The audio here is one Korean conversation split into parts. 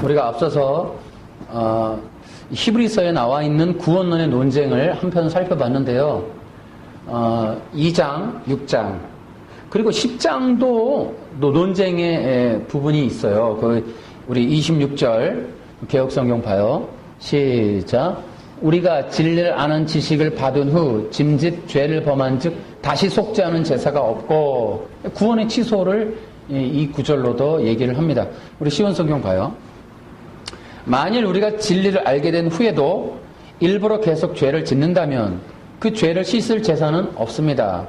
우리가 앞서서 히브리서에 나와 있는 구원론의 논쟁을 한편 살펴봤는데요. 2장, 6장, 그리고 10장도 논쟁의 부분이 있어요. 우리 26절 개역성경 봐요. 시작. 우리가 진리를 아는 지식을 받은 후 짐짓 죄를 범한 즉 다시 속지 않은 제사가 없고, 구원의 취소를 이 구절로도 얘기를 합니다. 우리 시온성경 봐요. 만일 우리가 진리를 알게 된 후에도 일부러 계속 죄를 짓는다면 그 죄를 씻을 제사는 없습니다.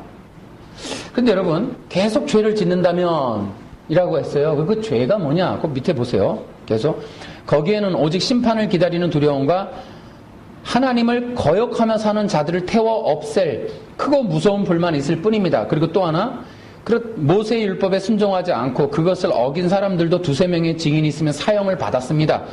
근데 여러분, 계속 죄를 짓는다면 이라고 했어요. 그 죄가 뭐냐? 그 밑에 보세요. 계속 거기에는 오직 심판을 기다리는 두려움과 하나님을 거역하며 사는 자들을 태워 없앨 크고 무서운 불만이 있을 뿐입니다. 그리고 또 하나, 모세의 율법에 순종하지 않고 그것을 어긴 사람들도 두세 명의 증인이 있으면 사형을 받았습니다.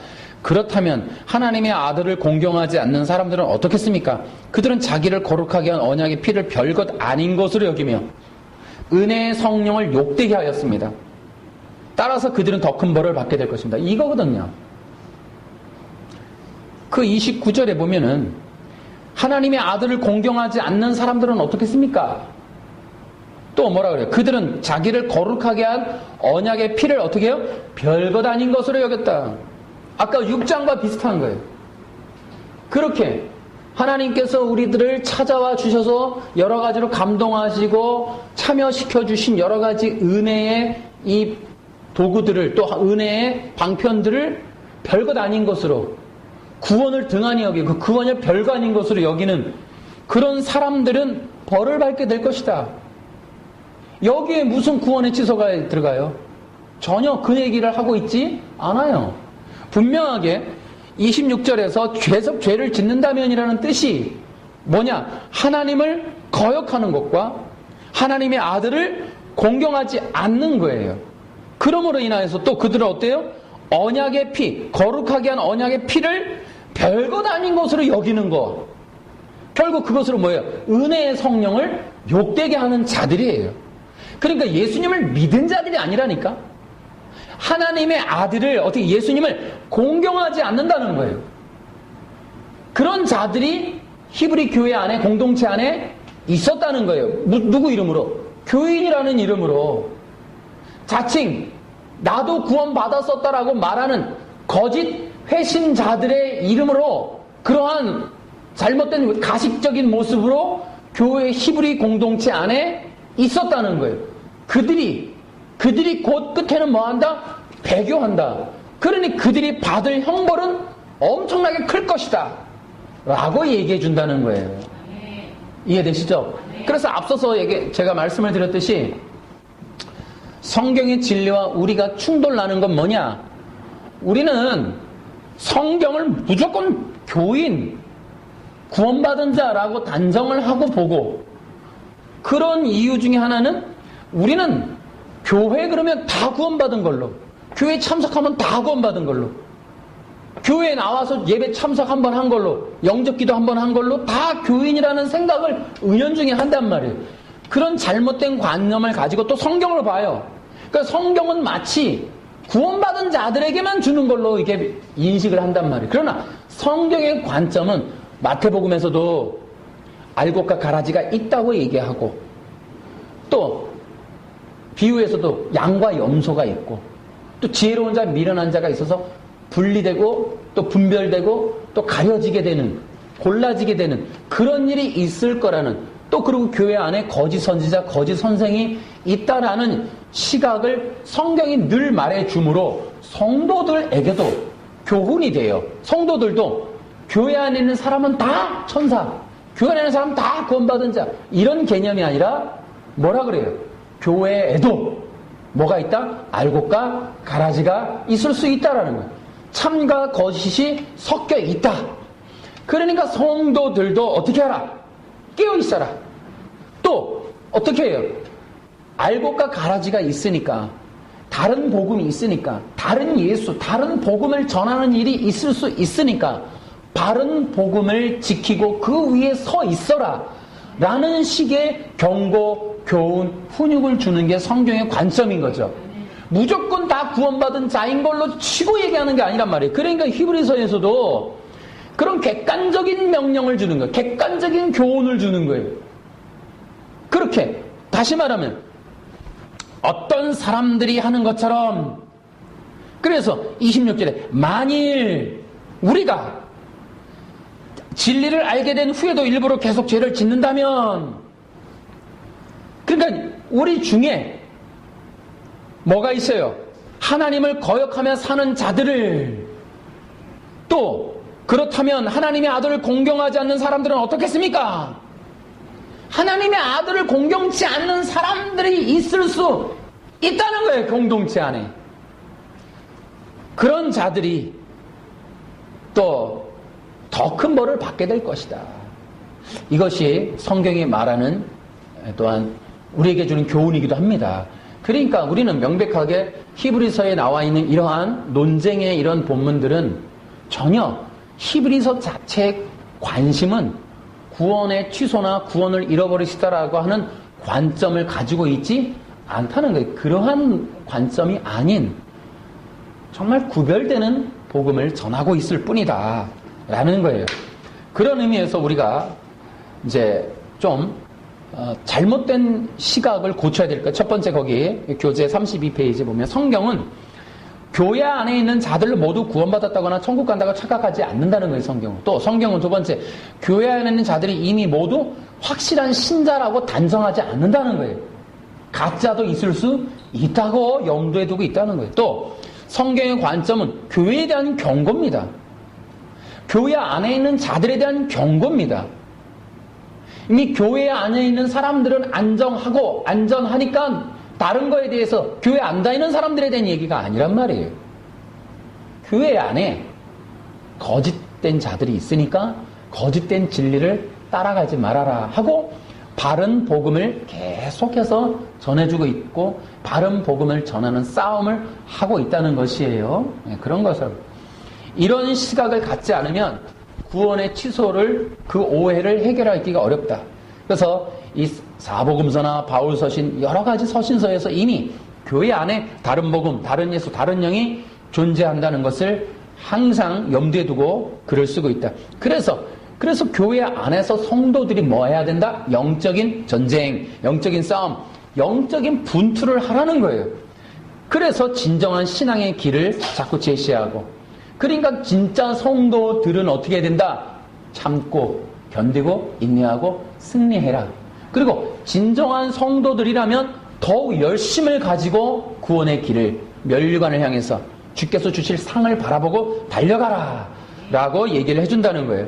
그렇다면 하나님의 아들을 공경하지 않는 사람들은 어떻겠습니까? 그들은 자기를 거룩하게 한 언약의 피를 별것 아닌 것으로 여기며 은혜의 성령을 욕되게 하였습니다. 따라서 그들은 더 큰 벌을 받게 될 것입니다. 이거거든요. 그 29절에 보면은 하나님의 아들을 공경하지 않는 사람들은 어떻겠습니까? 또 뭐라 그래요? 그들은 자기를 거룩하게 한 언약의 피를 어떻게 해요? 별것 아닌 것으로 여겼다. 아까 6장과 비슷한 거예요. 그렇게 하나님께서 우리들을 찾아와 주셔서 여러 가지로 감동하시고 참여시켜 주신 여러 가지 은혜의 이 도구들을, 또 은혜의 방편들을 별것 아닌 것으로, 구원을 등한히 여기고 그 구원을 별거 아닌 것으로 여기는 그런 사람들은 벌을 받게 될 것이다. 여기에 무슨 구원의 취소가 들어가요? 전혀 그 얘기를 하고 있지 않아요. 분명하게 26절에서 계속 죄를 짓는다면이라는 뜻이 뭐냐? 하나님을 거역하는 것과 하나님의 아들을 공경하지 않는 거예요. 그러므로 인하여서 또 그들은 어때요? 언약의 피, 거룩하게 한 언약의 피를 별것 아닌 것으로 여기는 것. 결국 그것으로 뭐예요? 은혜의 성령을 욕되게 하는 자들이에요. 그러니까 예수님을 믿은 자들이 아니라니까. 하나님의 아들을, 어떻게 예수님을 공경하지 않는다는 거예요. 그런 자들이 히브리 교회 안에, 공동체 안에 있었다는 거예요. 누구 이름으로? 교인이라는 이름으로. 자칭 나도 구원받았었다라고 말하는 거짓 회신자들의 이름으로 그러한 잘못된 가식적인 모습으로 교회 히브리 공동체 안에 있었다는 거예요. 그들이 곧 끝에는 뭐한다? 배교한다. 그러니 그들이 받을 형벌은 엄청나게 클 것이다 라고 얘기해 준다는 거예요. 이해되시죠? 그래서 앞서서 제가 말씀을 드렸듯이 성경의 진리와 우리가 충돌나는 건 뭐냐? 우리는 성경을 무조건 교인, 구원받은 자라고 단정을 하고 보고, 그런 이유 중에 하나는 우리는 교회 그러면 다 구원받은 걸로, 교회 참석하면 다 구원받은 걸로, 교회에 나와서 예배 참석 한번 한 걸로, 영접기도 한번 한 걸로 다 교인이라는 생각을 은연중에 한단 말이에요. 그런 잘못된 관념을 가지고 또 성경을 봐요. 그러니까 성경은 마치 구원받은 자들에게만 주는 걸로 이게 인식을 한단 말이에요. 그러나 성경의 관점은 마태복음에서도 알곡과 가라지가 있다고 얘기하고, 또 비유에서도 양과 염소가 있고, 또 지혜로운 자, 미련한 자가 있어서 분리되고 또 분별되고 또 가려지게 되는, 골라지게 되는 그런 일이 있을 거라는, 또 그리고 교회 안에 거짓 선지자, 거짓 선생이 있다라는 시각을 성경이 늘 말해주므로 성도들에게도 교훈이 돼요. 성도들도 교회 안에 있는 사람은 다 천사, 교회 안에 있는 사람은 다 구원받은 자, 이런 개념이 아니라 뭐라 그래요? 교회에도 뭐가 있다? 알곡과 가라지가 있을 수 있다라는 거예요. 참과 거짓이 섞여 있다. 그러니까 성도들도 어떻게 하라? 깨어 있어라. 또 어떻게 해요? 알곡과 가라지가 있으니까, 다른 복음이 있으니까, 다른 예수, 다른 복음을 전하는 일이 있을 수 있으니까 바른 복음을 지키고 그 위에 서 있어라 라는 식의 경고, 교훈, 훈육을 주는 게 성경의 관점인 거죠. 무조건 다 구원받은 자인 걸로 치고 얘기하는 게 아니란 말이에요. 그러니까 히브리서에서도 그런 객관적인 명령을 주는 거예요. 객관적인 교훈을 주는 거예요. 그렇게 다시 말하면 어떤 사람들이 하는 것처럼, 그래서 26절에 만일 우리가 진리를 알게 된 후에도 일부러 계속 죄를 짓는다면, 그러니까 우리 중에 뭐가 있어요? 하나님을 거역하며 사는 자들을, 또 그렇다면 하나님의 아들을 공경하지 않는 사람들은 어떻겠습니까? 하나님의 아들을 공경치 않는 사람들이 있을 수 있다는 거예요. 공동체 안에. 그런 자들이 또 더 큰 벌을 받게 될 것이다. 이것이 성경이 말하는 또한 우리에게 주는 교훈이기도 합니다. 그러니까 우리는 명백하게 히브리서에 나와 있는 이러한 논쟁의 이런 본문들은 전혀 히브리서 자체의 관심은 구원의 취소나 구원을 잃어버리시다라고 하는 관점을 가지고 있지 않다는 거예요. 그러한 관점이 아닌 정말 구별되는 복음을 전하고 있을 뿐이다 라는 거예요. 그런 의미에서 우리가 이제 좀 잘못된 시각을 고쳐야 될 거예요. 첫 번째, 거기 교재 32페이지 보면 성경은 교회 안에 있는 자들을 모두 구원받았다거나 천국 간다고 착각하지 않는다는 거예요. 성경은. 또 성경은 두 번째, 교회 안에 있는 자들이 이미 모두 확실한 신자라고 단정하지 않는다는 거예요. 가짜도 있을 수 있다고 염두에 두고 있다는 거예요. 또 성경의 관점은 교회에 대한 경고입니다. 교회 안에 있는 자들에 대한 경고입니다. 이미 교회 안에 있는 사람들은 안정하고 안전하니까 다른 거에 대해서 교회 안 다니는 사람들에 대한 얘기가 아니란 말이에요. 교회 안에 거짓된 자들이 있으니까 거짓된 진리를 따라가지 말아라 하고 바른 복음을 계속해서 전해주고 있고 바른 복음을 전하는 싸움을 하고 있다는 것이에요. 그런 것을 이런 시각을 갖지 않으면 구원의 취소를, 그 오해를 해결하기가 어렵다. 그래서 이 사복음서나 바울서신 여러 가지 서신서에서 이미 교회 안에 다른 복음, 다른 예수, 다른 영이 존재한다는 것을 항상 염두에 두고 글을 쓰고 있다. 그래서 교회 안에서 성도들이 뭐 해야 된다? 영적인 전쟁, 영적인 싸움, 영적인 분투를 하라는 거예요. 그래서 진정한 신앙의 길을 자꾸 제시하고, 그러니까 진짜 성도들은 어떻게 해야 된다? 참고, 견디고, 인내하고, 승리해라. 그리고 진정한 성도들이라면 더욱 열심을 가지고 구원의 길을, 멸류관을 향해서 주께서 주실 상을 바라보고 달려가라 라고 얘기를 해준다는 거예요.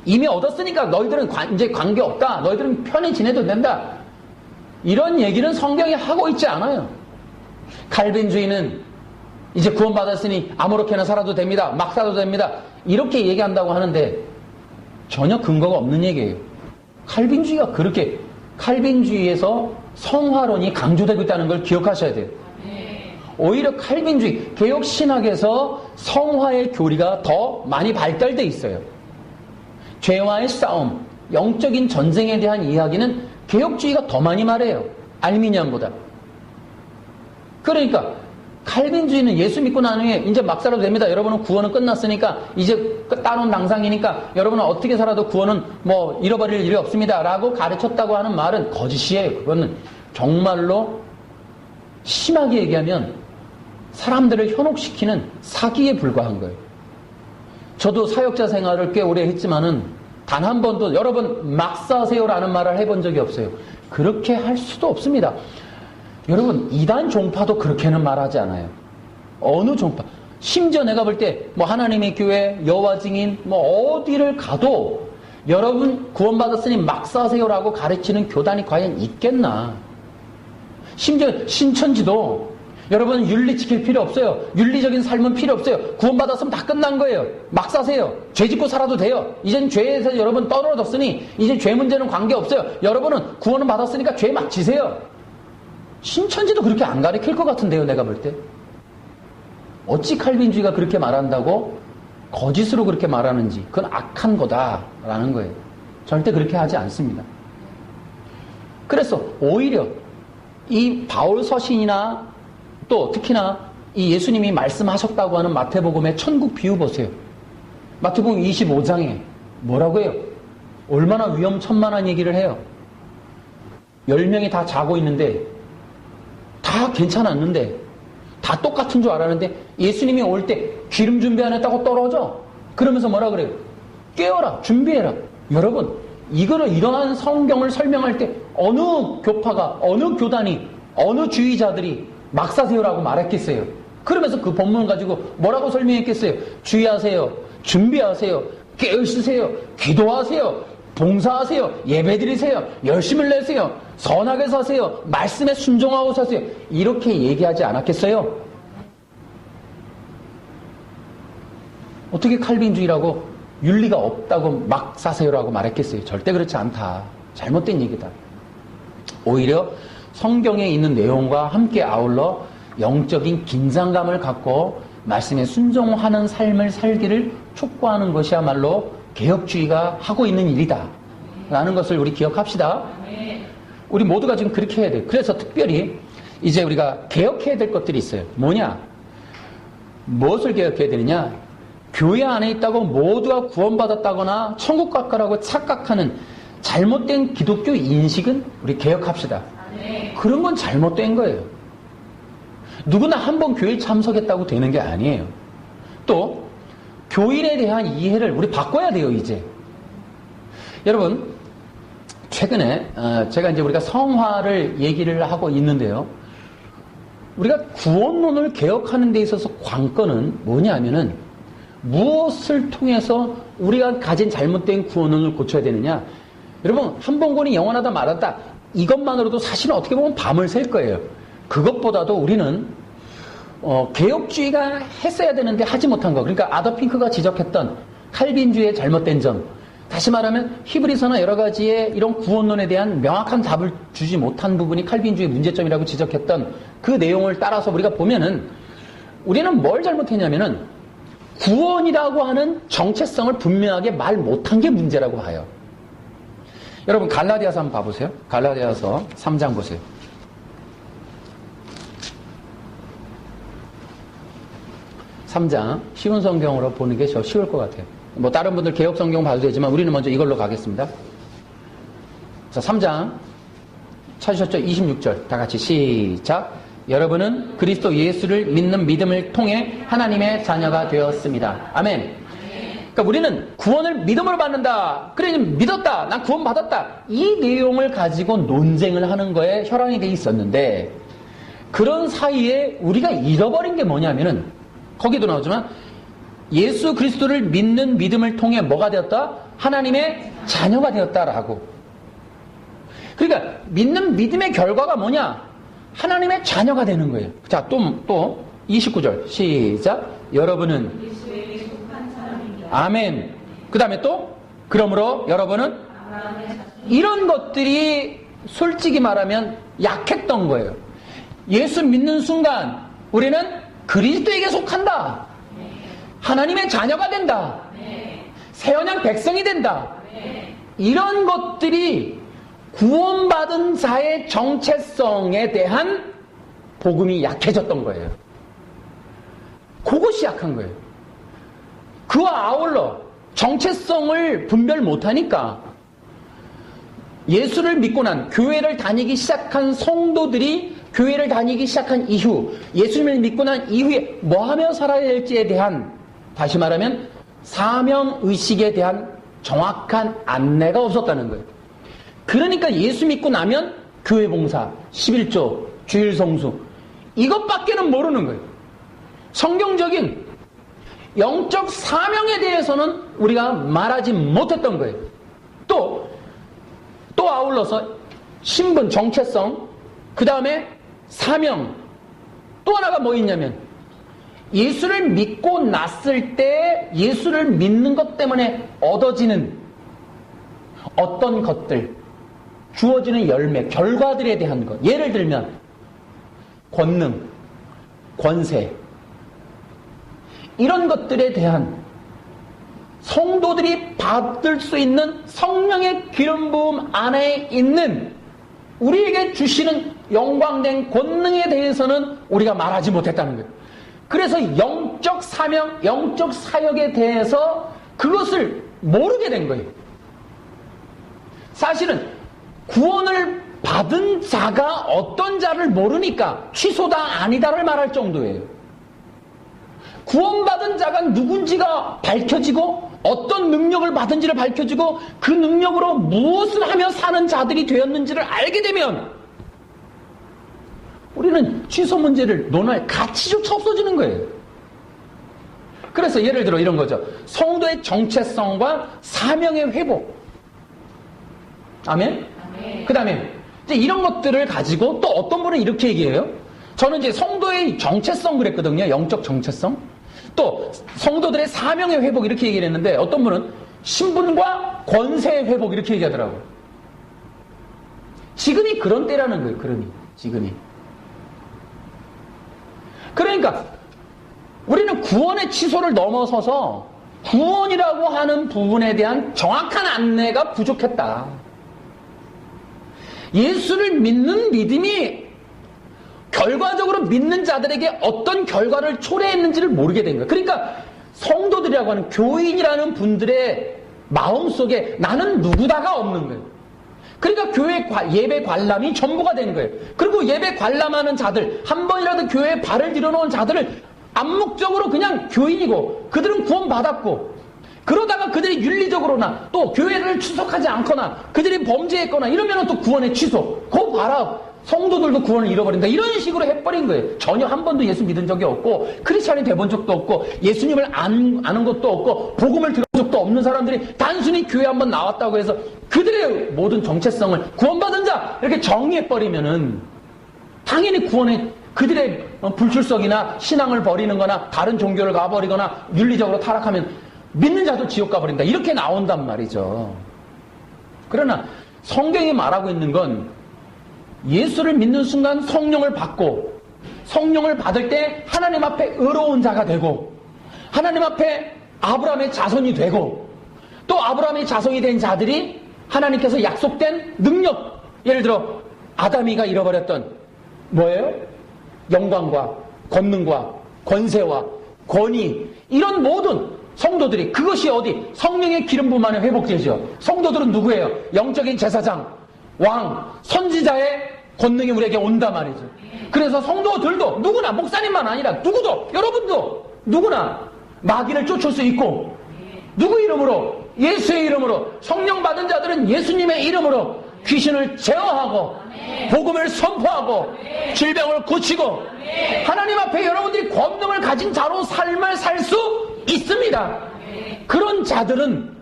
이미 얻었으니까 너희들은 이제 관계없다. 너희들은 편히 지내도 된다. 이런 얘기는 성경이 하고 있지 않아요. 칼빈주의는 이제 구원받았으니 아무렇게나 살아도 됩니다. 막 살아도 됩니다. 이렇게 얘기한다고 하는데 전혀 근거가 없는 얘기예요. 칼빈주의가 그렇게, 칼빈주의에서 성화론이 강조되고 있다는 걸 기억하셔야 돼요. 오히려 칼빈주의, 개혁신학에서 성화의 교리가 더 많이 발달돼 있어요. 죄와의 싸움, 영적인 전쟁에 대한 이야기는 개혁주의가 더 많이 말해요. 알미니안보다. 그러니까 칼빈주의는 예수 믿고 난 후에 이제 막 살아도 됩니다. 여러분은 구원은 끝났으니까 이제 따놓은 당상이니까 여러분은 어떻게 살아도 구원은 뭐 잃어버릴 일이 없습니다 라고 가르쳤다고 하는 말은 거짓이에요. 그거는 정말로 심하게 얘기하면 사람들을 현혹시키는 사기에 불과한 거예요. 저도 사역자 생활을 꽤 오래 했지만은 단 한 번도 여러분 막 사세요라는 말을 해본 적이 없어요. 그렇게 할 수도 없습니다. 여러분 이단 종파도 그렇게는 말하지 않아요. 어느 종파, 심지어 내가 볼 때 뭐 하나님의 교회, 여호와 증인 뭐 어디를 가도 여러분 구원받았으니 막 사세요라고 가르치는 교단이 과연 있겠나. 심지어 신천지도 여러분 윤리 지킬 필요 없어요. 윤리적인 삶은 필요 없어요. 구원받았으면 다 끝난 거예요. 막 사세요. 죄 짓고 살아도 돼요. 이젠 죄에서 여러분 떨어졌으니 이제 죄 문제는 관계없어요. 여러분은 구원은 받았으니까 죄 막 지세요. 신천지도 그렇게 안 가르칠 것 같은데요, 내가 볼 때. 어찌 칼빈주의가 그렇게 말한다고 거짓으로 그렇게 말하는지, 그건 악한 거다라는 거예요. 절대 그렇게 하지 않습니다. 그래서 오히려 이 바울 서신이나 또 특히나 이 예수님이 말씀하셨다고 하는 마태복음의 천국 비유 보세요. 마태복음 25장에 뭐라고 해요? 얼마나 위험천만한 얘기를 해요. 10명이 다 자고 있는데 다 괜찮았는데 다 똑같은 줄 알았는데 예수님이 올 때 기름 준비 안 했다고 떨어져. 그러면서 뭐라 그래요? 깨어라, 준비해라. 여러분, 이러한 성경을 설명할 때 어느 교파가, 어느 교단이, 어느 주의자들이 막사세요라고 말했겠어요? 그러면서 그 본문을 가지고 뭐라고 설명했겠어요? 주의하세요, 준비하세요, 깨어있으세요, 기도하세요, 봉사하세요, 예배드리세요, 열심을 내세요, 선하게 사세요, 말씀에 순종하고 사세요. 이렇게 얘기하지 않았겠어요? 어떻게 칼빈주의라고 윤리가 없다고 막 사세요라고 말했겠어요? 절대 그렇지 않다. 잘못된 얘기다. 오히려 성경에 있는 내용과 함께 아울러 영적인 긴장감을 갖고 말씀에 순종하는 삶을 살기를 촉구하는 것이야말로 개혁주의가 하고 있는 일이다 라는 것을 우리 기억합시다. 우리 모두가 지금 그렇게 해야 돼요. 그래서 특별히 이제 우리가 개혁해야 될 것들이 있어요. 뭐냐? 무엇을 개혁해야 되느냐? 교회 안에 있다고 모두가 구원받았다거나 천국 갈 거라고 착각하는 잘못된 기독교 인식은 우리 개혁합시다. 그런 건 잘못된 거예요. 누구나 한 번 교회 참석했다고 되는 게 아니에요. 또 교인에 대한 이해를 우리 바꿔야 돼요. 이제 여러분, 최근에 제가 이제 우리가 성화를 얘기를 하고 있는데요. 우리가 구원론을 개혁하는 데 있어서 관건은 뭐냐면은 무엇을 통해서 우리가 가진 잘못된 구원론을 고쳐야 되느냐? 여러분, 한 번 구원이 영원하다 말았다, 이것만으로도 사실은 어떻게 보면 밤을 샐 거예요. 그것보다도 우리는 개혁주의가 했어야 되는데 하지 못한 거, 그러니까 아더 핑크가 지적했던 칼빈주의의 잘못된 점, 다시 말하면 히브리서나 여러 가지의 이런 구원론에 대한 명확한 답을 주지 못한 부분이 칼빈주의 문제점이라고 지적했던 그 내용을 따라서 우리가 보면은 우리는 뭘 잘못했냐면은 구원이라고 하는 정체성을 분명하게 말 못한 게 문제라고 봐요. 여러분, 갈라디아서 한번 봐보세요. 갈라디아서 3장 보세요. 3장, 쉬운 성경으로 보는 게 더 쉬울 것 같아요. 뭐 다른 분들 개혁 성경 봐도 되지만 우리는 먼저 이걸로 가겠습니다. 자, 3장 찾으셨죠? 26절 다 같이 시작. 여러분은 그리스도 예수를 믿는 믿음을 통해 하나님의 자녀가 되었습니다. 아멘. 그러니까 우리는 구원을 믿음으로 받는다. 그래, 믿었다. 난 구원 받았다. 이 내용을 가지고 논쟁을 하는 거에 혈안이 돼 있었는데, 그런 사이에 우리가 잃어버린 게 뭐냐면은, 거기도 나오지만 예수 그리스도를 믿는 믿음을 통해 뭐가 되었다? 하나님의 자녀가 되었다라고. 그러니까 믿는 믿음의 결과가 뭐냐? 하나님의 자녀가 되는 거예요. 자, 또 29절 시작. 여러분은 아멘. 그 다음에 또 그러므로 여러분은 이런 것들이 솔직히 말하면 약했던 거예요. 예수 믿는 순간 우리는 그리스도에게 속한다. 하나님의 자녀가 된다. 새언약 백성이 된다. 이런 것들이 구원받은 자의 정체성에 대한 복음이 약해졌던 거예요. 그것이 약한 거예요. 그와 아울러 정체성을 분별 못하니까 예수를 믿고 난 교회를 다니기 시작한 성도들이 교회를 다니기 시작한 이후, 예수님을 믿고 난 이후에 뭐 하며 살아야 될지에 대한, 다시 말하면 사명의식에 대한 정확한 안내가 없었다는 거예요. 그러니까 예수 믿고 나면 교회 봉사, 11조, 주일 성수, 이것밖에는 모르는 거예요. 성경적인 영적 사명에 대해서는 우리가 말하지 못했던 거예요. 또 아울러서 신분, 정체성, 그 다음에 사명, 또 하나가 뭐 있냐면 예수를 믿고 났을 때 예수를 믿는 것 때문에 얻어지는 어떤 것들, 주어지는 열매, 결과들에 대한 것. 예를 들면 권능, 권세, 이런 것들에 대한 성도들이 받을 수 있는 성령의 기름 부음 안에 있는 우리에게 주시는 영광된 권능에 대해서는 우리가 말하지 못했다는 거예요. 그래서 영적 사명, 영적 사역에 대해서 그것을 모르게 된 거예요. 사실은 구원을 받은 자가 어떤 자를 모르니까 취소다 아니다를 말할 정도예요. 구원받은 자가 누군지가 밝혀지고 어떤 능력을 받은지를 밝혀지고 그 능력으로 무엇을 하며 사는 자들이 되었는지를 알게 되면 우리는 취소 문제를 논할 가치조차 없어지는 거예요. 그래서 예를 들어 이런 거죠. 성도의 정체성과 사명의 회복. 아멘? 그 다음에 이제 이런 것들을 가지고 또 어떤 분은 이렇게 얘기해요. 저는 이제 성도의 정체성 그랬거든요. 영적 정체성. 또 성도들의 사명의 회복 이렇게 얘기를 했는데 어떤 분은 신분과 권세의 회복 이렇게 얘기하더라고요. 지금이 그런 때라는 거예요. 지금이. 그러니까 우리는 구원의 취소를 넘어서서 구원이라고 하는 부분에 대한 정확한 안내가 부족했다. 예수를 믿는 믿음이 결과적으로 믿는 자들에게 어떤 결과를 초래했는지를 모르게 된 거예요. 그러니까 성도들이라고 하는 교인이라는 분들의 마음속에 나는 누구다가 없는 거예요. 그러니까 교회 예배 관람이 전부가 된 거예요. 그리고 예배 관람하는 자들, 한 번이라도 교회에 발을 들여놓은 자들을 암묵적으로 그냥 교인이고 그들은 구원받았고 그러다가 그들이 윤리적으로나 또 교회를 추석하지 않거나 그들이 범죄했거나 이러면 또 구원의 취소. 그거 봐라. 성도들도 구원을 잃어버린다. 이런 식으로 해버린 거예요. 전혀 한 번도 예수 믿은 적이 없고 크리스찬이 돼본 적도 없고 예수님을 아는 것도 없고 복음을 들은 적도 없는 사람들이 단순히 교회 한번 나왔다고 해서 그들의 모든 정체성을 구원받은 자 이렇게 정의해버리면은 당연히 구원의 그들의 불출석이나 신앙을 버리는 거나 다른 종교를 가버리거나 윤리적으로 타락하면 믿는 자도 지옥 가버린다. 이렇게 나온단 말이죠. 그러나 성경이 말하고 있는 건 예수를 믿는 순간 성령을 받고 성령을 받을 때 하나님 앞에 의로운 자가 되고 하나님 앞에 아브라함의 자손이 되고 또 아브라함의 자손이 된 자들이 하나님께서 약속된 능력, 예를 들어 아담이가 잃어버렸던 뭐예요? 영광과 권능과 권세와 권위, 이런 모든 성도들이 그것이 어디? 성령의 기름 부음 안에 회복되죠. 성도들은 누구예요? 영적인 제사장, 왕, 선지자의 권능이 우리에게 온단 말이죠. 그래서 성도들도 누구나, 목사님만 아니라 누구도, 여러분도 누구나 마귀를 쫓을 수 있고 누구 이름으로? 예수의 이름으로. 성령 받은 자들은 예수님의 이름으로 귀신을 제어하고 복음을 선포하고 질병을 고치고 하나님 앞에 여러분들이 권능을 가진 자로 삶을 살 수 있습니다. 그런 자들은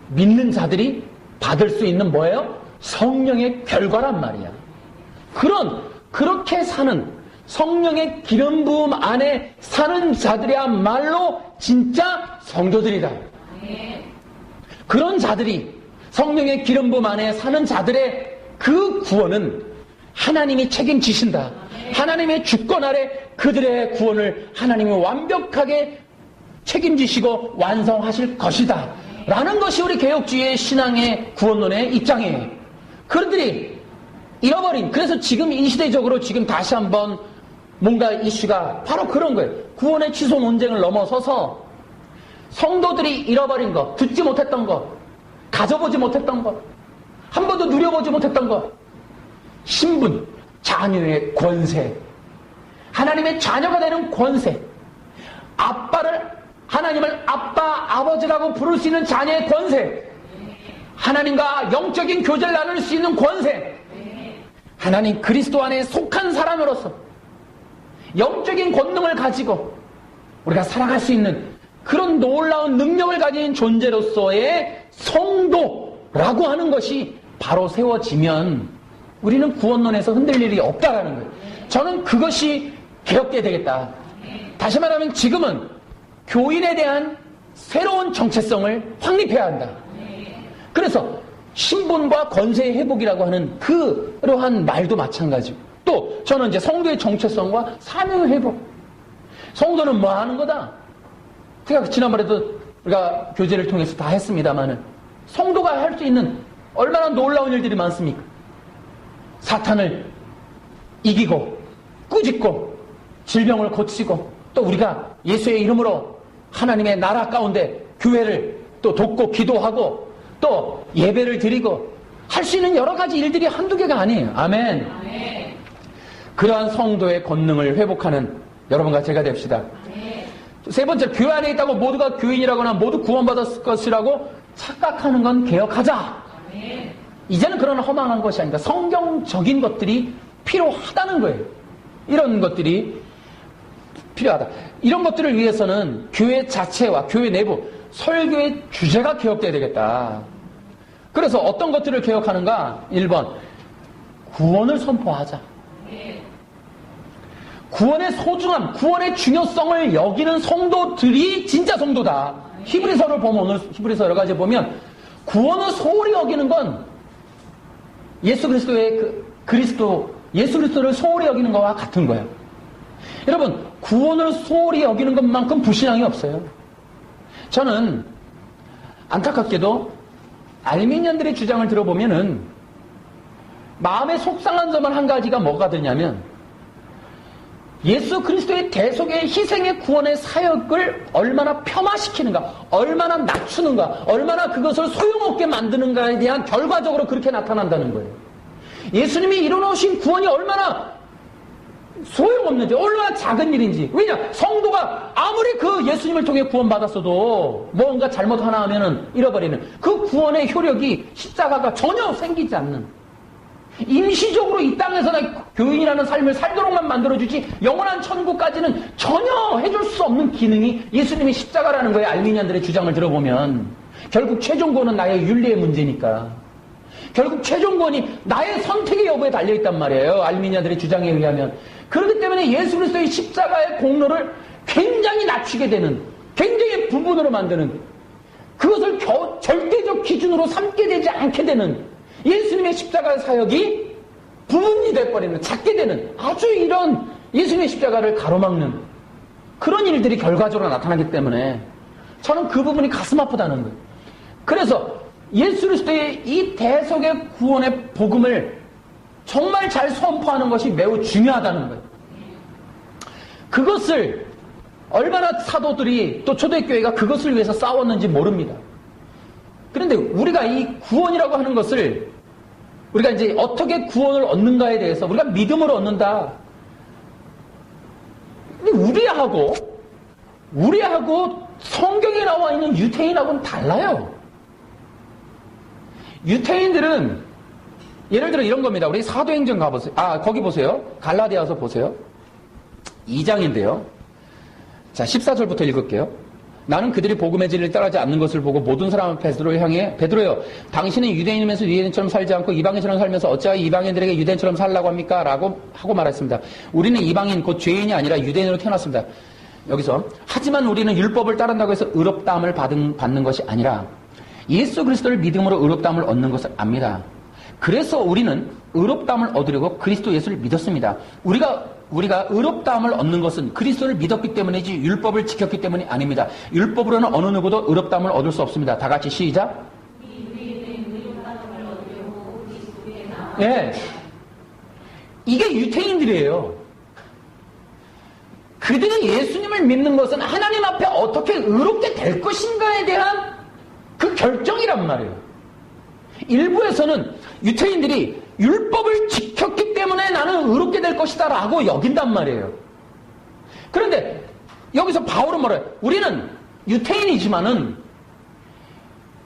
믿는 자들이 받을 수 있는 뭐예요? 성령의 결과란 말이야. 그렇게 사는 성령의 기름 부음 안에 사는 자들이야말로 진짜 성도들이다. 그런 자들이 성령의 기름 부음 안에 사는 자들의 그 구원은 하나님이 책임지신다. 하나님의 주권 아래 그들의 구원을 하나님이 완벽하게 책임지시고 완성하실 것이다. 라는 것이 우리 개혁주의의 신앙의 구원론의 입장이에요. 그들이 잃어버린, 그래서 지금 이 시대적으로 지금 다시 한번 뭔가 이슈가 바로 그런 거예요. 구원의 취소 논쟁을 넘어서서 성도들이 잃어버린 것, 듣지 못했던 것, 가져보지 못했던 것, 한 번도 누려보지 못했던 것, 신분, 자녀의 권세, 하나님의 자녀가 되는 권세, 하나님을 아빠, 아버지라고 부를 수 있는 자녀의 권세, 하나님과 영적인 교제를 나눌 수 있는 권세, 하나님 그리스도 안에 속한 사람으로서 영적인 권능을 가지고 우리가 살아갈 수 있는 그런 놀라운 능력을 가진 존재로서의 성도라고 하는 것이 바로 세워지면 우리는 구원론에서 흔들 일이 없다라는 거예요. 저는 그것이 개혁돼야 되겠다. 다시 말하면 지금은 교인에 대한 새로운 정체성을 확립해야 한다. 그래서 신분과 권세의 회복이라고 하는 그러한 말도 마찬가지고, 또 저는 이제 성도의 정체성과 사명의 회복. 성도는 뭐 하는 거다? 제가 지난번에도 우리가 교제를 통해서 다 했습니다만은 성도가 할 수 있는 얼마나 놀라운 일들이 많습니까? 사탄을 이기고 꾸짖고 질병을 고치고 또 우리가 예수의 이름으로 하나님의 나라 가운데 교회를 또 돕고 기도하고 또 예배를 드리고 할 수 있는 여러 가지 일들이 한두 개가 아니에요. 아멘. 아멘. 그러한 성도의 권능을 회복하는 여러분과 제가 됩시다. 아멘. 세 번째, 교회 안에 있다고 모두가 교인이라거나 모두 구원받았을 것이라고 착각하는 건 개혁하자. 아멘. 이제는 그런 허망한 것이 아니다. 성경적인 것들이 필요하다는 거예요. 이런 것들이 필요하다. 이런 것들을 위해서는 교회 자체와 교회 내부, 설교의 주제가 개혁돼야 되겠다. 그래서 어떤 것들을 개혁하는가? 1번, 구원을 선포하자. 구원의 소중함, 구원의 중요성을 여기는 성도들이 진짜 성도다. 히브리서를 보면, 오늘 히브리서 여러 가지 보면 구원을 소홀히 여기는 건 예수 그리스도의 예수 그리스도를 소홀히 여기는 것과 같은 거예요. 여러분, 구원을 소홀히 여기는 것만큼 불신앙이 없어요. 저는 안타깝게도 알미니안들의 주장을 들어보면은 마음에 속상한 점은 한 가지가 뭐가 되냐면 예수 그리스도의 대속의 희생의 구원의 사역을 얼마나 폄하시키는가, 얼마나 낮추는가, 얼마나 그것을 소용없게 만드는가에 대한 결과적으로 그렇게 나타난다는 거예요. 예수님이 이뤄놓으신 구원이 얼마나 소용없는지, 얼마나 작은 일인지. 왜냐? 성도가 아무리 그 예수님을 통해 구원받았어도 뭔가 잘못 하나 하면은 잃어버리는 그 구원의 효력이 십자가가 전혀 생기지 않는, 임시적으로 이 땅에서 교인이라는 삶을 살도록만 만들어주지 영원한 천국까지는 전혀 해줄 수 없는 기능이 예수님의 십자가라는 거예요. 알미니안들의 주장을 들어보면 결국 최종 구원은 나의 윤리의 문제니까, 결국 최종 구원이 나의 선택의 여부에 달려있단 말이에요. 알미니아들의 주장에 의하면. 그렇기 때문에 예수 그리스도의 십자가의 공로를 굉장히 낮추게 되는, 굉장히 부분으로 만드는, 그것을 절대적 기준으로 삼게 되지 않게 되는, 예수님의 십자가의 사역이 부분이 돼버리는, 작게 되는, 아주 이런 예수님의 십자가를 가로막는 그런 일들이 결과적으로 나타나기 때문에 저는 그 부분이 가슴 아프다는 거예요. 그래서 예수 그리스도의 이 대속의 구원의 복음을 정말 잘 선포하는 것이 매우 중요하다는 거예요. 그것을 얼마나 사도들이 또 초대교회가 그것을 위해서 싸웠는지 모릅니다. 그런데 우리가 이 구원이라고 하는 것을 우리가 이제 어떻게 구원을 얻는가에 대해서 우리가 믿음으로 얻는다. 근데 우리하고 성경에 나와 있는 유태인하고는 달라요. 유태인들은 예를 들어 이런 겁니다. 우리 사도행전 가보세요. 거기 보세요. 갈라디아서 보세요. 2장인데요. 자, 14절부터 읽을게요. 나는 그들이 복음의 진리를 따르지 않는 것을 보고 모든 사람 베드로를 향해, 베드로여, 당신은 유대인이면서 유대인처럼 살지 않고 이방인처럼 살면서 어찌하여 이방인들에게 유대인처럼 살라고 합니까? 라고 하고 말했습니다. 우리는 이방인 곧 죄인이 아니라 유대인으로 태어났습니다. 여기서 하지만 우리는 율법을 따른다고 해서 의롭다함을 받는 것이 아니라 예수 그리스도를 믿음으로 의롭다함을 얻는 것을 압니다. 그래서 우리는 의롭다함을 얻으려고 그리스도 예수를 믿었습니다. 우리가 의롭다함을 얻는 것은 그리스도를 믿었기 때문이지 율법을 지켰기 때문이 아닙니다. 율법으로는 어느 누구도 의롭다함을 얻을 수 없습니다. 다 같이 시작. 네. 이게 유태인들이에요. 그들이 예수님을 믿는 것은 하나님 앞에 어떻게 의롭게 될 것인가에 대한 그 결정이란 말이에요. 일부에서는 유태인들이 율법을 지켰기 때문에 나는 의롭게 될 것이다 라고 여긴단 말이에요. 그런데 여기서 바울은 뭐래요? 우리는 유태인이지만은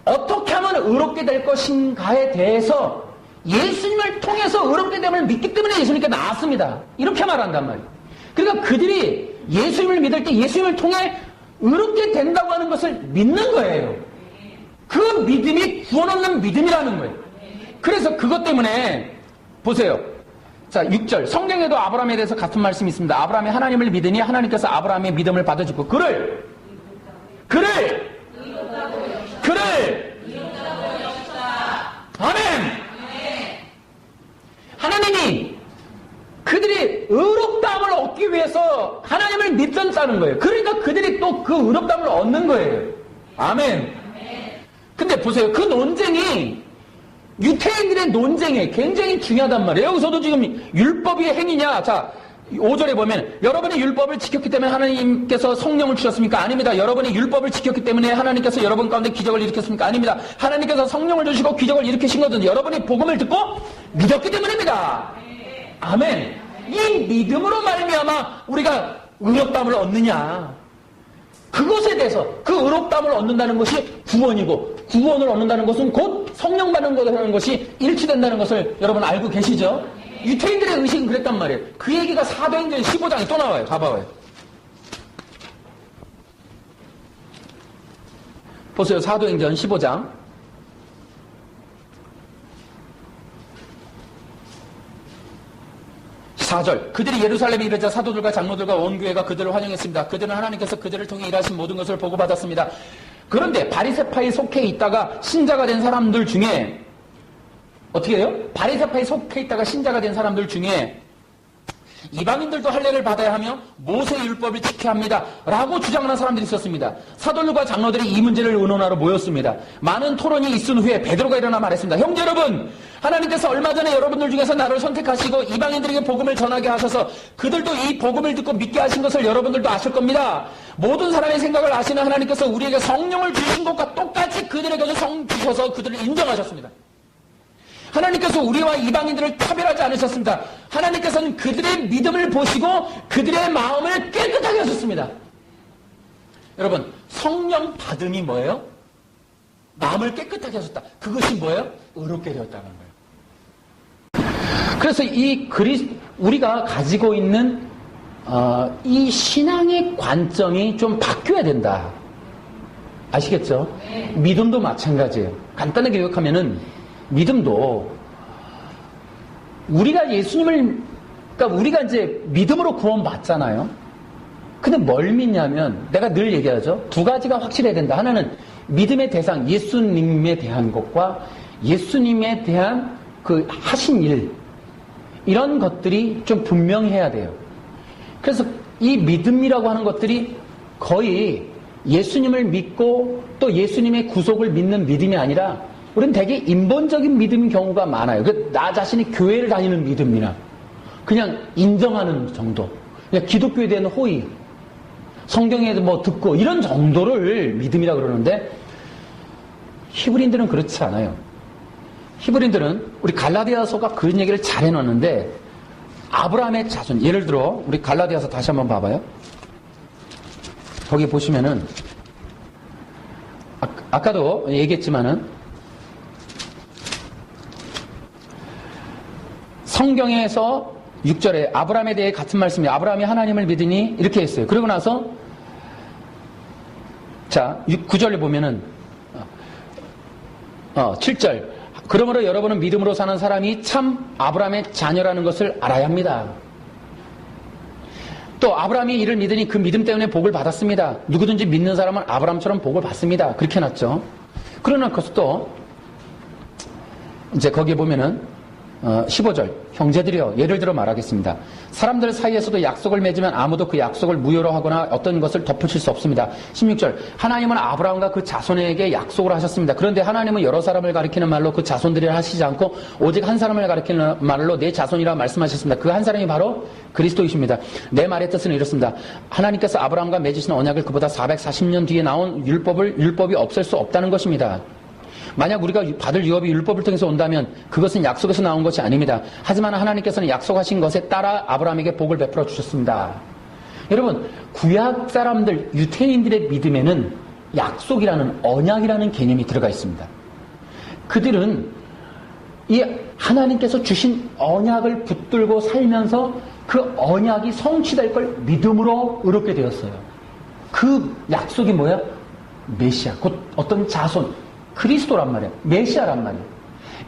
어떻게 하면 의롭게 될 것인가에 대해서 예수님을 통해서 의롭게 됨을 믿기 때문에 예수님께 나왔습니다. 이렇게 말한단 말이에요. 그러니까 그들이 예수님을 믿을 때 예수님을 통해 의롭게 된다고 하는 것을 믿는 거예요. 그 믿음이 구원 얻는 믿음이라는 거예요. 그래서 그것 때문에 보세요. 자, 6절. 성경에도 아브라함에 대해서 같은 말씀이 있습니다. 아브라함이 하나님을 믿으니 하나님께서 아브라함의 믿음을 받아주고 그를 아멘. 하나님이 그들이 의롭다함을 얻기 위해서 하나님을 믿었다는 거예요. 그러니까 그들이 또 그 의롭다함을 얻는 거예요. 아멘. 근데 보세요. 그 논쟁이 유태인들의 논쟁에 굉장히 중요하단 말이에요. 여기서도 지금 율법이 행위냐? 자, 5절에 보면 여러분이 율법을 지켰기 때문에 하나님께서 성령을 주셨습니까? 아닙니다. 여러분이 율법을 지켰기 때문에 하나님께서 여러분 가운데 기적을 일으켰습니까? 아닙니다. 하나님께서 성령을 주시고 기적을 일으키신 것은 여러분이 복음을 듣고 믿었기 때문입니다. 아멘. 이 믿음으로 말미암아 우리가 의롭다함을 얻느냐. 그것에 대해서 그 의롭다함을 얻는다는 것이 구원이고 구원을 얻는다는 것은 곧 성령 받는 것이라는 것이 일치된다는 것을 여러분 알고 계시죠? 유태인들의 의식은 그랬단 말이에요. 그 얘기가 사도행전 15장에 또 나와요. 가봐요. 보세요. 사도행전 15장 4절. 그들이 예루살렘에 이르자 사도들과 장로들과 온 교회가 그들을 환영했습니다. 그들은 하나님께서 그들을 통해 일하신 모든 것을 보고받았습니다. 그런데 바리새파에 속해 있다가 신자가 된 사람들 중에 어떻게 해요? 바리새파에 속해 있다가 신자가 된 사람들 중에 이방인들도 할례를 받아야 하며 모세의 율법을 지켜야 합니다 라고 주장하는 사람들이 있었습니다. 사도들과 장로들이 이 문제를 의논하러 모였습니다. 많은 토론이 있은 후에 베드로가 일어나 말했습니다. 형제 여러분, 하나님께서 얼마 전에 여러분들 중에서 나를 선택하시고 이방인들에게 복음을 전하게 하셔서 그들도 이 복음을 듣고 믿게 하신 것을 여러분들도 아실 겁니다. 모든 사람의 생각을 아시는 하나님께서 우리에게 성령을 주신 것과 똑같이 그들에게도 성 주셔서 그들을 인정하셨습니다. 하나님께서 우리와 이방인들을 차별하지 않으셨습니다. 하나님께서는 그들의 믿음을 보시고 그들의 마음을 깨끗하게 하셨습니다. 여러분, 성령 받음이 뭐예요? 마음을 깨끗하게 하셨다. 그것이 뭐예요? 의롭게 되었다는 거예요. 그래서 우리가 가지고 있는 이 신앙의 관점이 좀 바뀌어야 된다. 아시겠죠? 믿음도 마찬가지예요. 간단하게 요약하면은 믿음도 우리가 그러니까 우리가 이제 믿음으로 구원받잖아요. 근데 뭘 믿냐면 내가 늘 얘기하죠. 두 가지가 확실해야 된다. 하나는 믿음의 대상 예수님에 대한 것과 예수님에 대한 그 하신 일 이런 것들이 좀 분명해야 돼요. 그래서 이 믿음이라고 하는 것들이 거의 예수님을 믿고 또 예수님의 구속을 믿는 믿음이 아니라 우리는 되게 인본적인 믿음인 경우가 많아요. 나 자신이 교회를 다니는 믿음이나 그냥 인정하는 정도. 그냥 기독교에 대한 호의, 성경에 뭐 듣고 이런 정도를 믿음이라고 그러는데 히브리인들은 그렇지 않아요. 히브리인들은 우리 갈라디아서가 그런 얘기를 잘 해놨는데 아브라함의 자손, 예를 들어 우리 갈라디아서 다시 한번 봐봐요. 거기 보시면은 아까도 얘기했지만은 성경에서 6절에 아브라함에 대해 같은 말씀이 아브라함이 하나님을 믿으니 이렇게 했어요. 그러고 나서 자 9절에 보면은 7절 그러므로 여러분은 믿음으로 사는 사람이 참 아브라함의 자녀라는 것을 알아야 합니다. 또 아브라함이 이를 믿으니 그 믿음 때문에 복을 받았습니다. 누구든지 믿는 사람은 아브라함처럼 복을 받습니다. 그렇게 해놨죠. 그러나 그것도 또 이제 거기에 보면은 15절 형제들이여 예를 들어 말하겠습니다. 사람들 사이에서도 약속을 맺으면 아무도 그 약속을 무효로 하거나 어떤 것을 덮으실 수 없습니다. 16절 하나님은 아브라함과 그 자손에게 약속을 하셨습니다. 그런데 하나님은 여러 사람을 가리키는 말로 그 자손들이라 하시지 않고 오직 한 사람을 가리키는 말로 내 자손이라 말씀하셨습니다. 그 한 사람이 바로 그리스도이십니다. 내 말의 뜻은 이렇습니다. 하나님께서 아브라함과 맺으신 언약을 그보다 440년 뒤에 나온 율법이 없앨 수 없다는 것입니다. 만약 우리가 받을 유업이 율법을 통해서 온다면 그것은 약속에서 나온 것이 아닙니다. 하지만 하나님께서는 약속하신 것에 따라 아브라함에게 복을 베풀어 주셨습니다. 여러분, 구약 사람들, 유태인들의 믿음에는 약속이라는 언약이라는 개념이 들어가 있습니다. 그들은 이 하나님께서 주신 언약을 붙들고 살면서 그 언약이 성취될 걸 믿음으로 의롭게 되었어요. 그 약속이 뭐야? 메시아, 곧 어떤 자손, 그리스도란 말이에요. 메시아란 말이에요.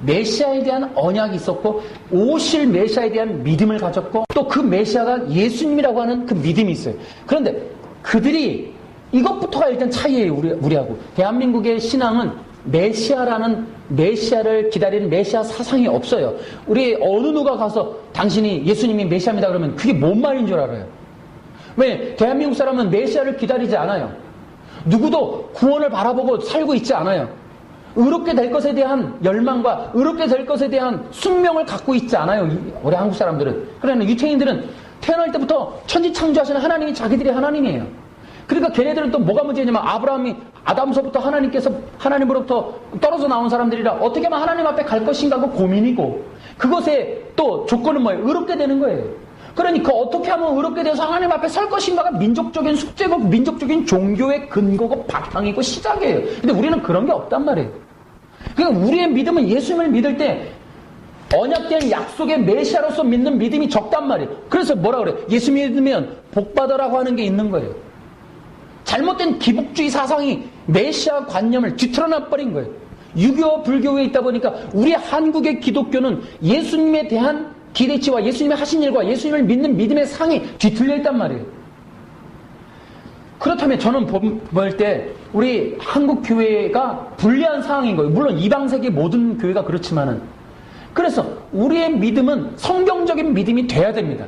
메시아에 대한 언약이 있었고 오실 메시아에 대한 믿음을 가졌고 또 그 메시아가 예수님이라고 하는 그 믿음이 있어요. 그런데 그들이 이것부터가 일단 차이예요. 우리하고. 대한민국의 신앙은 메시아라는 메시아를 기다리는 메시아 사상이 없어요. 우리 어느 누가 가서 당신이 예수님이 메시아입니다 그러면 그게 뭔 말인 줄 알아요. 왜? 대한민국 사람은 메시아를 기다리지 않아요. 누구도 구원을 바라보고 살고 있지 않아요. 의롭게 될 것에 대한 열망과 의롭게 될 것에 대한 숙명을 갖고 있지 않아요. 우리 한국 사람들은. 그러나 유태인들은 태어날 때부터 천지창조하시는 하나님이 자기들이 하나님이에요. 그러니까 걔네들은 또 뭐가 문제냐면 아브라함이 아담서부터 하나님으로부터 떨어져 나온 사람들이라 어떻게 하면 하나님 앞에 갈 것인가 그 고민이고, 그것의 또 조건은 뭐예요? 의롭게 되는 거예요. 그러니까 어떻게 하면 의롭게 돼서 하나님 앞에 설 것인가가 민족적인 숙제고 민족적인 종교의 근거고 바탕이고 시작이에요. 근데 우리는 그런 게 없단 말이에요. 그러니까 우리의 믿음은 예수님을 믿을 때 언약된 약속의 메시아로서 믿는 믿음이 적단 말이에요. 그래서 뭐라 그래요? 예수 믿으면 복받아라고 하는 게 있는 거예요. 잘못된 기복주의 사상이 메시아 관념을 뒤틀어놔버린 거예요. 유교 불교에 있다 보니까 우리 한국의 기독교는 예수님에 대한 기대치와 예수님의 하신 일과 예수님을 믿는 믿음의 상이 뒤틀려 있단 말이에요. 그렇다면 저는 볼 때 우리 한국 교회가 불리한 상황인 거예요. 물론 이방세계 모든 교회가 그렇지만은. 그래서 우리의 믿음은 성경적인 믿음이 돼야 됩니다.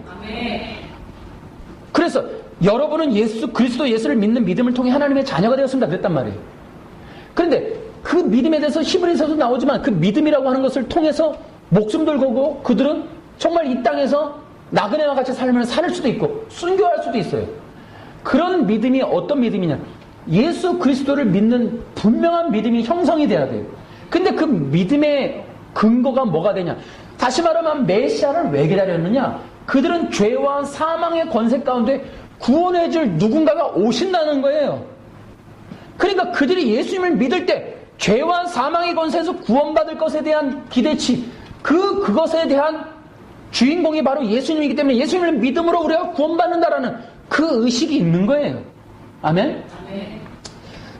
그래서 여러분은 그리스도 예수를 믿는 믿음을 통해 하나님의 자녀가 되었습니다. 그랬단 말이에요. 그런데 그 믿음에 대해서 히브리서도 나오지만 그 믿음이라고 하는 것을 통해서 목숨들 걸고 그들은 정말 이 땅에서 나그네와 같이 살면 살 수도 있고 순교할 수도 있어요. 그런 믿음이 어떤 믿음이냐? 예수 그리스도를 믿는 분명한 믿음이 형성이 돼야 돼요. 근데 그 믿음의 근거가 뭐가 되냐? 다시 말하면 메시아를 왜 기다렸느냐? 그들은 죄와 사망의 권세 가운데 구원해줄 누군가가 오신다는 거예요. 그러니까 그들이 예수님을 믿을 때 죄와 사망의 권세에서 구원받을 것에 대한 기대치, 그것에 대한 주인공이 바로 예수님이기 때문에 예수님을 믿음으로 우리가 구원받는다라는 그 의식이 있는 거예요. 아멘?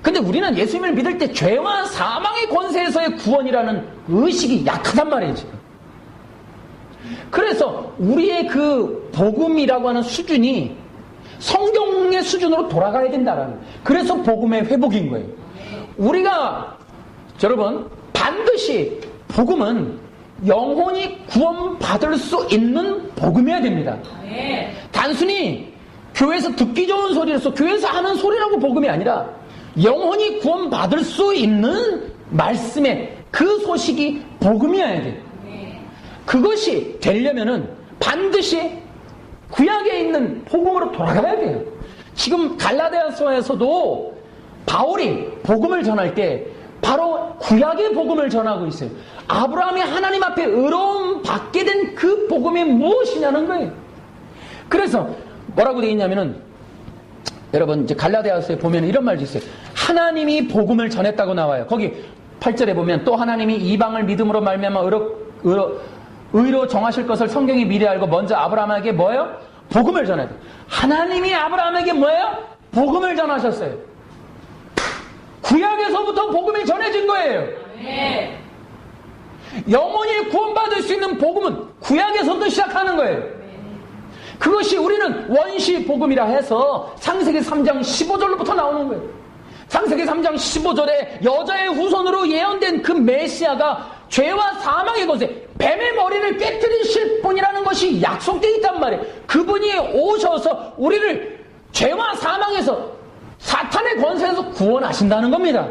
근데 우리는 예수님을 믿을 때 죄와 사망의 권세에서의 구원이라는 의식이 약하단 말이에요, 지금. 그래서 우리의 그 복음이라고 하는 수준이 성경의 수준으로 돌아가야 된다라는, 그래서 복음의 회복인 거예요. 우리가 여러분 반드시 복음은 영혼이 구원받을 수 있는 복음이어야 됩니다. 단순히 교회에서 듣기 좋은 소리로서 교회에서 하는 소리라고 복음이 아니라 영혼이 구원받을 수 있는 말씀의 그 소식이 복음이어야 돼요. 그것이 되려면은 반드시 구약에 있는 복음으로 돌아가야 돼요. 지금 갈라디아서에서도 바울이 복음을 전할 때 바로 구약의 복음을 전하고 있어요. 아브라함이 하나님 앞에 의로움 받게 된 그 복음이 무엇이냐는 거예요. 그래서 뭐라고 되어 있냐면은 여러분 이제 갈라디아서에 보면 이런 말도 있어요. 하나님이 복음을 전했다고 나와요. 거기 8절에 보면 또 하나님이 이방을 믿음으로 말미암아 의로 정하실 것을 성경이 미리 알고 먼저 아브라함에게 뭐예요? 복음을 전해야 돼요. 하나님이 아브라함에게 뭐예요? 복음을 전하셨어요. 구약에서부터 복음이 전해진 거예요. 영혼이 구원받을 수 있는 복음은 구약에서부터 시작하는 거예요. 그것이 우리는 원시 복음이라 해서 창세기 3장 15절로부터 나오는 거예요. 창세기 3장 15절에 여자의 후손으로 예언된 그 메시아가 죄와 사망의 것에 뱀의 머리를 깨뜨리실 분이라는 것이 약속되어 있단 말이에요. 그분이 오셔서 우리를 죄와 사망에서 사탄의 권세에서 구원하신다는 겁니다.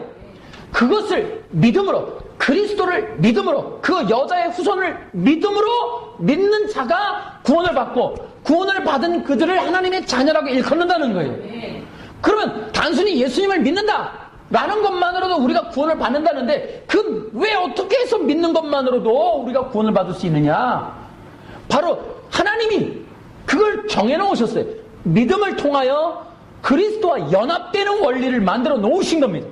그것을 믿음으로, 그리스도를 믿음으로, 그 여자의 후손을 믿음으로 믿는 자가 구원을 받고 구원을 받은 그들을 하나님의 자녀라고 일컫는다는 거예요. 그러면 단순히 예수님을 믿는다 라는 것만으로도 우리가 구원을 받는다는데 왜 어떻게 해서 믿는 것만으로도 우리가 구원을 받을 수 있느냐? 바로 하나님이 그걸 정해놓으셨어요. 믿음을 통하여 그리스도와 연합되는 원리를 만들어 놓으신 겁니다.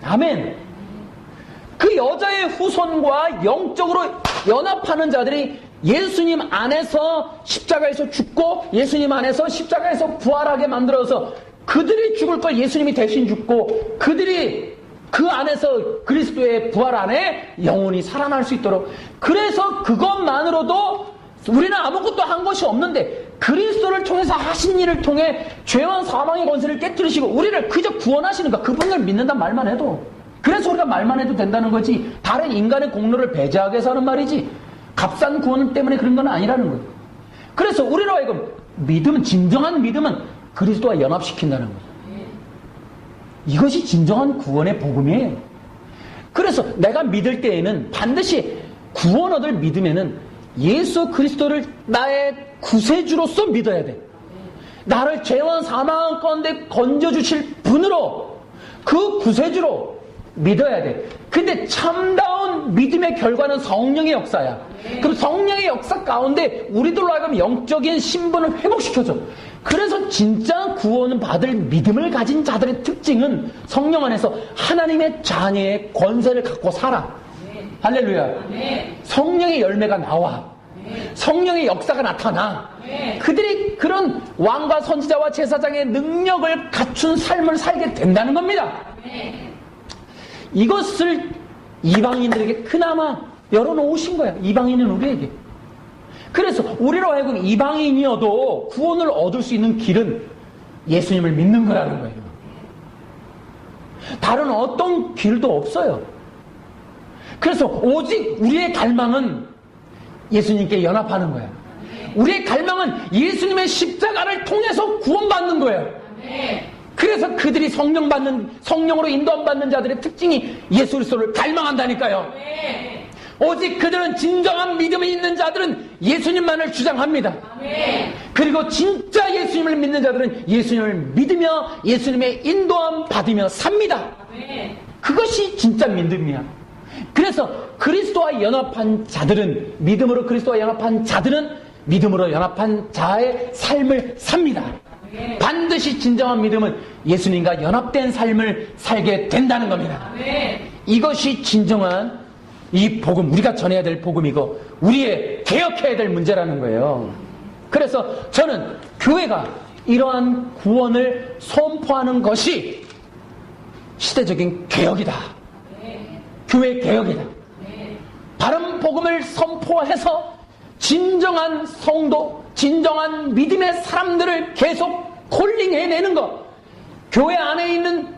아멘. 그 여자의 후손과 영적으로 연합하는 자들이 예수님 안에서 십자가에서 죽고 예수님 안에서 십자가에서 부활하게 만들어서 그들이 죽을 걸 예수님이 대신 죽고 그들이 그 안에서 그리스도의 부활 안에 영혼이 살아날 수 있도록, 그래서 그것만으로도 우리는 아무것도 한 것이 없는데 그리스도를 통해서 하신 일을 통해 죄와 사망의 권세를 깨뜨리시고 우리를 그저 구원하시는 것, 그분을 믿는단 말만 해도, 그래서 우리가 말만 해도 된다는 거지 다른 인간의 공로를 배제하기 위해서 하는 말이지 값싼 구원 때문에 그런 건 아니라는 거예요. 그래서 우리로 하여금 믿음은, 진정한 믿음은 그리스도와 연합시킨다는 거죠. 이것이 진정한 구원의 복음이에요. 그래서 내가 믿을 때에는 반드시 구원 얻을 믿음에는 예수 그리스도를 나의 구세주로서 믿어야 돼. 나를 죄와 사망 가운데 건져주실 분으로, 그 구세주로 믿어야 돼. 근데 참다운 믿음의 결과는 성령의 역사야. 그럼 성령의 역사 가운데 우리들로 하여금 영적인 신분을 회복시켜줘. 그래서 진짜 구원을 받을 믿음을 가진 자들의 특징은 성령 안에서 하나님의 자녀의 권세를 갖고 살아. 할렐루야. 성령의 열매가 나와. 성령의 역사가 나타나. 그들이 그런 왕과 선지자와 제사장의 능력을 갖춘 삶을 살게 된다는 겁니다. 이것을 이방인들에게 그나마 열어놓으신 거야. 이방인은 우리에게. 그래서 우리로 하여금 이방인이어도 구원을 얻을 수 있는 길은 예수님을 믿는 거라는 거예요. 다른 어떤 길도 없어요. 그래서 오직 우리의 갈망은 예수님께 연합하는 거야. 우리의 갈망은 예수님의 십자가를 통해서 구원받는 거예요. 그래서 그들이 성령으로 인도함 받는 자들의 특징이 예수 그리스도를 갈망한다니까요. 오직 그들은 진정한 믿음이 있는 자들은 예수님만을 주장합니다. 그리고 진짜 예수님을 믿는 자들은 예수님을 믿으며 예수님의 인도함 받으며 삽니다. 그것이 진짜 믿음이야. 그래서 그리스도와 연합한 자들은, 믿음으로 그리스도와 연합한 자들은 믿음으로 연합한 자의 삶을 삽니다. 반드시 진정한 믿음은 예수님과 연합된 삶을 살게 된다는 겁니다. 이것이 진정한 이 복음, 우리가 전해야 될 복음이고 우리의 개혁해야 될 문제라는 거예요. 그래서 저는 교회가 이러한 구원을 선포하는 것이 시대적인 개혁이다. 교회 개혁이다. 바른 복음을 선포해서 진정한 성도, 진정한 믿음의 사람들을 계속 콜링해내는 것. 교회 안에 있는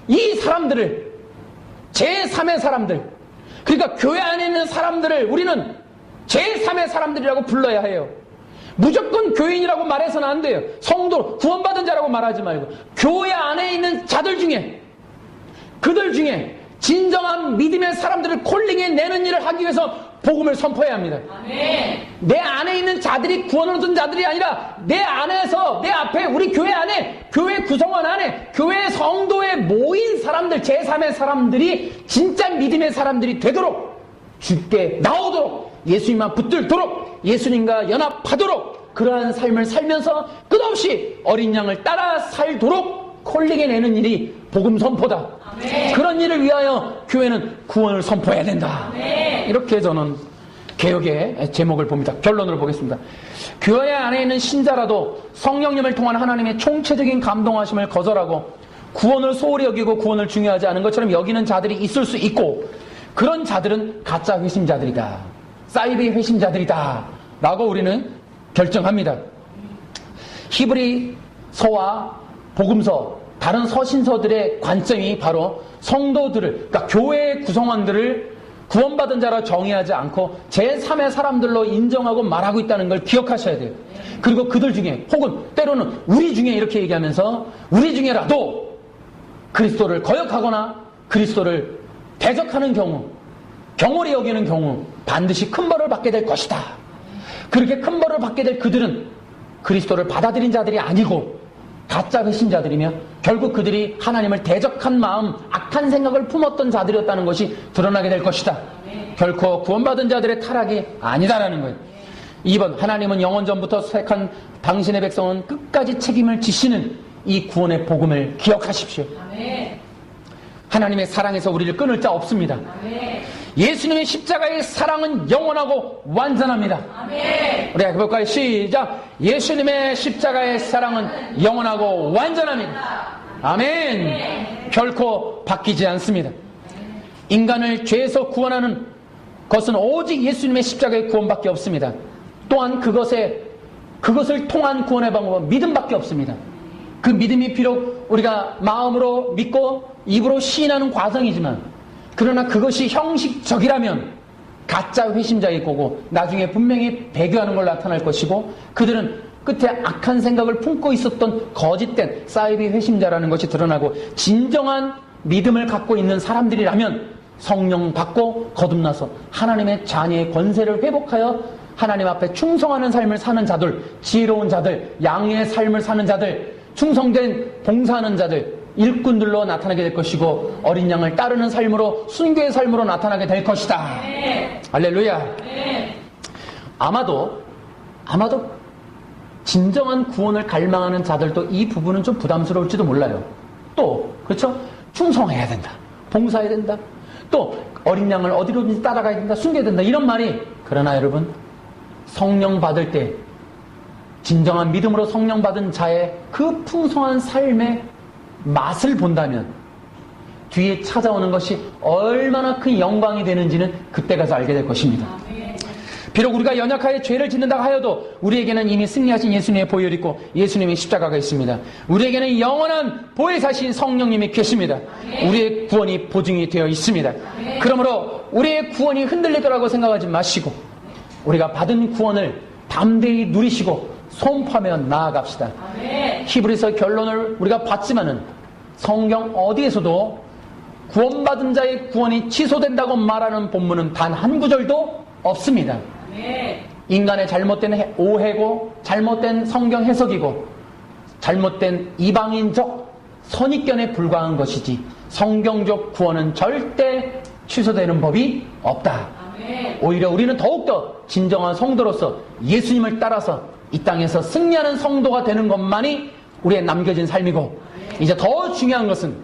이 사람들을, 제3의 사람들, 그러니까 교회 안에 있는 사람들을 우리는 제3의 사람들이라고 불러야 해요. 무조건 교인이라고 말해서는 안 돼요. 성도, 구원받은 자라고 말하지 말고 교회 안에 있는 자들 중에, 그들 중에 진정한 믿음의 사람들을 콜링해내는 일을 하기 위해서 복음을 선포해야 합니다. 내 안에 있는 자들이 구원을 얻은 자들이 아니라 내 안에서, 내 앞에, 우리 교회 안에, 교회 구성원 안에, 교회 성도에 모인 사람들, 제3의 사람들이 진짜 믿음의 사람들이 되도록, 주께 나오도록, 예수님만 붙들도록, 예수님과 연합하도록 그러한 삶을 살면서 끝없이 어린 양을 따라 살도록 콜링해내는 일이 복음 선포다. 그런 일을 위하여 교회는 구원을 선포해야 된다. 이렇게 저는 개혁의 제목을 봅니다. 결론으로 보겠습니다. 교회 안에 있는 신자라도 성령님을 통한 하나님의 총체적인 감동하심을 거절하고 구원을 소홀히 여기고 구원을 중요하지 않은 것처럼 여기는 자들이 있을 수 있고, 그런 자들은 가짜 회심자들이다, 사이비 회심자들이다 라고 우리는 결정합니다. 히브리서와 복음서, 다른 서신서들의 관점이 바로 성도들을, 그러니까 교회의 구성원들을 구원받은 자로 정의하지 않고 제3의 사람들로 인정하고 말하고 있다는 걸 기억하셔야 돼요. 그리고 그들 중에, 혹은 때로는 우리 중에 이렇게 얘기하면서 우리 중에라도 그리스도를 거역하거나 그리스도를 대적하는 경우, 경홀히 여기는 경우 반드시 큰 벌을 받게 될 것이다. 그렇게 큰 벌을 받게 될 그들은 그리스도를 받아들인 자들이 아니고 가짜 회심자들이며 결국 그들이 하나님을 대적한 마음, 악한 생각을 품었던 자들이었다는 것이 드러나게 될 것이다. 결코 구원받은 자들의 타락이 아니다라는 거예요. 2번, 하나님은 영원 전부터 택한 당신의 백성은 끝까지 책임을 지시는 이 구원의 복음을 기억하십시오. 하나님의 사랑에서 우리를 끊을 자 없습니다. 예수님의 십자가의 사랑은 영원하고 완전합니다. 우리 해볼까요? 시작. 예수님의 십자가의 사랑은 영원하고 완전합니다. 아멘. 결코 바뀌지 않습니다. 인간을 죄에서 구원하는 것은 오직 예수님의 십자가의 구원밖에 없습니다. 또한 그것을 통한 구원의 방법은 믿음밖에 없습니다. 그 믿음이 비록 우리가 마음으로 믿고 입으로 시인하는 과정이지만, 그러나 그것이 형식적이라면 가짜 회심자일 거고 나중에 분명히 배교하는 걸 나타날 것이고, 그들은 끝에 악한 생각을 품고 있었던 거짓된 사이비 회심자라는 것이 드러나고, 진정한 믿음을 갖고 있는 사람들이라면 성령 받고 거듭나서 하나님의 자녀의 권세를 회복하여 하나님 앞에 충성하는 삶을 사는 자들, 지혜로운 자들, 양의 삶을 사는 자들, 충성된 봉사하는 자들, 일꾼들로 나타나게 될 것이고 어린 양을 따르는 삶으로 순교의 삶으로 나타나게 될 것이다. 네. 할렐루야. 네. 아마도 진정한 구원을 갈망하는 자들도 이 부분은 좀 부담스러울지도 몰라요. 또 그렇죠? 충성해야 된다. 봉사해야 된다. 또 어린 양을 어디로든지 따라가야 된다. 숨겨야 된다. 이런 말이, 그러나 여러분, 성령 받을 때 진정한 믿음으로 성령 받은 자의 그 풍성한 삶의 맛을 본다면 뒤에 찾아오는 것이 얼마나 큰 영광이 되는지는 그때 가서 알게 될 것입니다. 비록 우리가 연약하여 죄를 짓는다 하여도 우리에게는 이미 승리하신 예수님의 보혈이 있고 예수님의 십자가가 있습니다. 우리에게는 영원한 보혜사신 성령님이 계십니다. 우리의 구원이 보증이 되어 있습니다. 그러므로 우리의 구원이 흔들릴 거라고 생각하지 마시고 우리가 받은 구원을 담대히 누리시고 선포하며 나아갑시다. 히브리서 결론을 우리가 봤지만은 성경 어디에서도 구원받은 자의 구원이 취소된다고 말하는 본문은 단 한 구절도 없습니다. 인간의 잘못된 오해고 잘못된 성경 해석이고 잘못된 이방인적 선입견에 불과한 것이지 성경적 구원은 절대 취소되는 법이 없다. 오히려 우리는 더욱더 진정한 성도로서 예수님을 따라서 이 땅에서 승리하는 성도가 되는 것만이 우리의 남겨진 삶이고, 이제 더 중요한 것은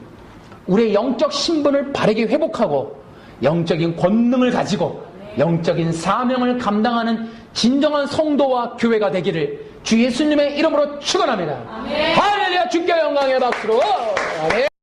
우리의 영적 신분을 바르게 회복하고 영적인 권능을 가지고 영적인 사명을 감당하는 진정한 성도와 교회가 되기를 주 예수님의 이름으로 축원합니다. 할렐루야. 주께 영광의 박수로. 아멘.